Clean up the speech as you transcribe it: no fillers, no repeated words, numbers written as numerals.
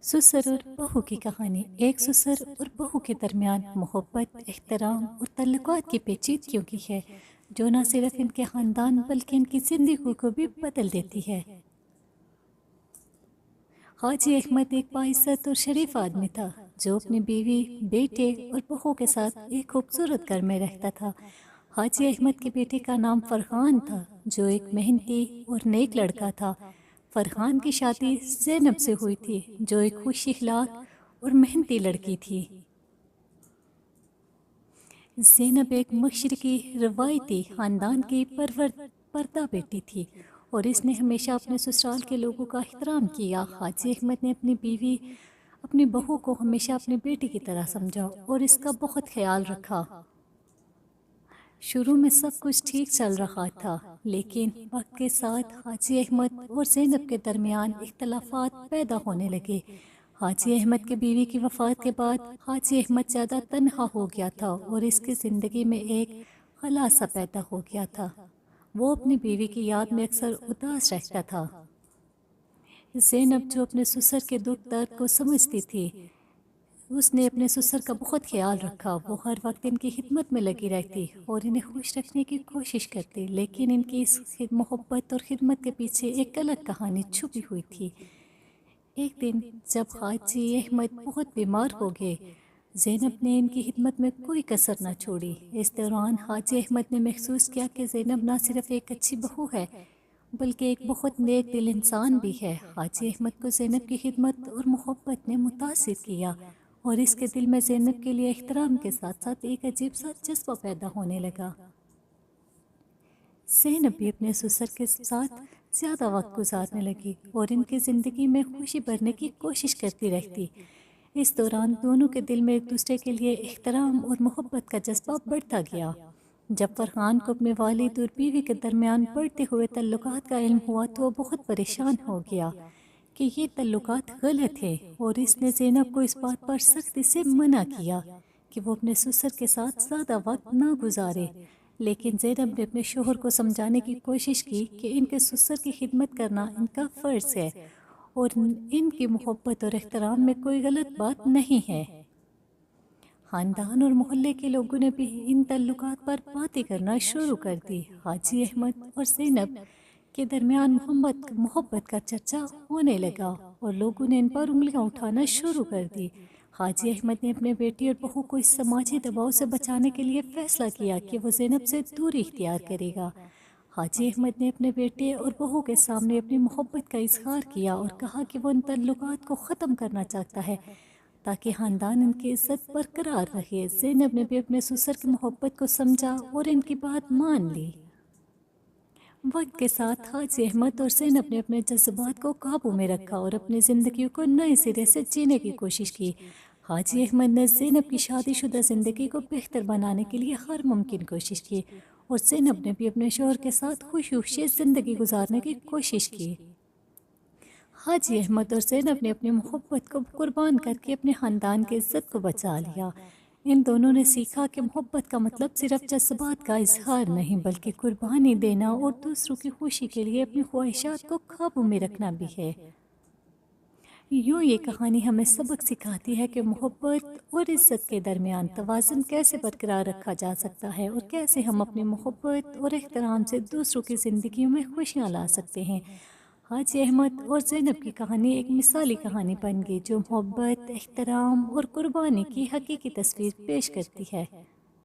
سسر اور بہو کی کہانی۔ ایک سسر اور بہو کے درمیان محبت، احترام اور تعلقات کی پیچیدگیوں کی ہے جو نہ صرف ان کے خاندان بلکہ ان کی زندگی کو بھی بدل دیتی ہے۔ حاجی احمد ایک باعزت اور شریف آدمی تھا جو اپنی بیوی، بیٹے اور بہو کے ساتھ ایک خوبصورت گھر میں رہتا تھا۔ حاجی احمد کے بیٹے کا نام فرحان تھا جو ایک محنتی اور نیک لڑکا تھا۔ فرحان کی شادی زینب سے ہوئی تھی جو ایک خوش اخلاق اور محنتی لڑکی تھی۔ زینب ایک مشرقی روایتی خاندان کی پردہ بیٹی تھی اور اس نے ہمیشہ اپنے سسرال کے لوگوں کا احترام کیا۔ حاجی احمد نے اپنی بہو کو ہمیشہ اپنی بیٹی کی طرح سمجھا اور اس کا بہت خیال رکھا۔ شروع میں سب کچھ ٹھیک چل رہا تھا، لیکن وقت کے ساتھ حاجی احمد اور زینب کے درمیان اختلافات پیدا ہونے لگے۔ حاجی احمد کی بیوی کی وفات کے بعد حاجی احمد زیادہ تنہا ہو گیا تھا اور اس کی زندگی میں ایک خلا سا پیدا ہو گیا تھا۔ وہ اپنی بیوی کی یاد میں اکثر اداس رہتا تھا۔ زینب جو اپنے سسر کے دکھ درد کو سمجھتی تھی، اس نے اپنے سسر کا بہت خیال رکھا۔ وہ ہر وقت ان کی خدمت میں لگی رہتی اور انہیں خوش رکھنے کی کوشش کرتی، لیکن ان کی اس محبت اور خدمت کے پیچھے ایک الگ کہانی چھپی ہوئی تھی۔ ایک دن جب حاجی احمد بہت بیمار ہو گئے، زینب نے ان کی خدمت میں کوئی کسر نہ چھوڑی۔ اس دوران حاجی احمد نے محسوس کیا کہ زینب نہ صرف ایک اچھی بہو ہے بلکہ ایک بہت نیک دل انسان بھی ہے۔ حاجی احمد کو زینب کی خدمت اور محبت نے متاثر کیا اور اس کے دل میں زینب کے لیے احترام کے ساتھ ساتھ ایک عجیب سا جذبہ پیدا ہونے لگا۔ زینب بھی اپنے سسر کے ساتھ زیادہ وقت گزارنے لگی اور ان کی زندگی میں خوشی بھرنے کی کوشش کرتی رہتی۔ اس دوران دونوں کے دل میں ایک دوسرے کے لیے احترام اور محبت کا جذبہ بڑھتا گیا۔ جب فرحان کو اپنے والد اور بیوی کے درمیان بڑھتے ہوئے تعلقات کا علم ہوا تو وہ بہت پریشان ہو گیا کہ یہ تعلقات غلط ہیں اور اس نے زینب کو اس بات پر سختی سے منع کیا کہ وہ اپنے سسر کے ساتھ زیادہ وقت نہ گزارے۔ لیکن زینب نے اپنے شوہر کو سمجھانے کی کوشش کی کہ ان کے سسر کی خدمت کرنا ان کا فرض ہے اور ان کی محبت اور احترام میں کوئی غلط بات نہیں ہے۔ خاندان اور محلے کے لوگوں نے بھی ان تعلقات پر باتیں کرنا شروع کر دی۔ حاجی احمد اور زینب کے درمیان محبت کا چرچا ہونے لگا اور لوگوں نے ان پر انگلیاں اٹھانا شروع کر دی۔ حاجی احمد نے اپنے بیٹی اور بہو کو اس سماجی دباؤ سے بچانے کے لیے فیصلہ کیا کہ وہ زینب سے دوری اختیار کرے گا۔ حاجی احمد نے اپنے بیٹے اور بہو کے سامنے اپنی محبت کا اظہار کیا اور کہا کہ وہ ان تعلقات کو ختم کرنا چاہتا ہے تاکہ خاندان ان کی عزت برقرار رہے۔ زینب نے بھی اپنے سسر کی محبت کو سمجھا اور ان کی بات مان لی۔ وقت کے ساتھ حاجی احمد اور زینب نے اپنے جذبات کو قابو میں رکھا اور اپنی زندگی کو نئے سرے سے جینے کی کوشش کی۔ حاجی احمد نے زینب کی شادی شدہ زندگی کو بہتر بنانے کے لیے ہر ممکن کوشش کی اور زینب نے بھی اپنے شوہر کے ساتھ خوشی زندگی گزارنے کی کوشش کی۔ حاجی احمد اور زینب نے اپنی محبت کو قربان کر کے اپنے خاندان کی عزت کو بچا لیا۔ ان دونوں نے سیکھا کہ محبت کا مطلب صرف جذبات کا اظہار نہیں بلکہ قربانی دینا اور دوسروں کی خوشی کے لیے اپنی خواہشات کو قابو میں رکھنا بھی ہے۔ یوں یہ کہانی ہمیں سبق سکھاتی ہے کہ محبت اور عزت کے درمیان توازن کیسے برقرار رکھا جا سکتا ہے اور کیسے ہم اپنی محبت اور احترام سے دوسروں کی زندگیوں میں خوشیاں لا سکتے ہیں۔ حاجی احمد اور زینب کی کہانی ایک مثالی کہانی بن گئی جو محبت، احترام اور قربانی کی حقیقی تصویر پیش کرتی ہے۔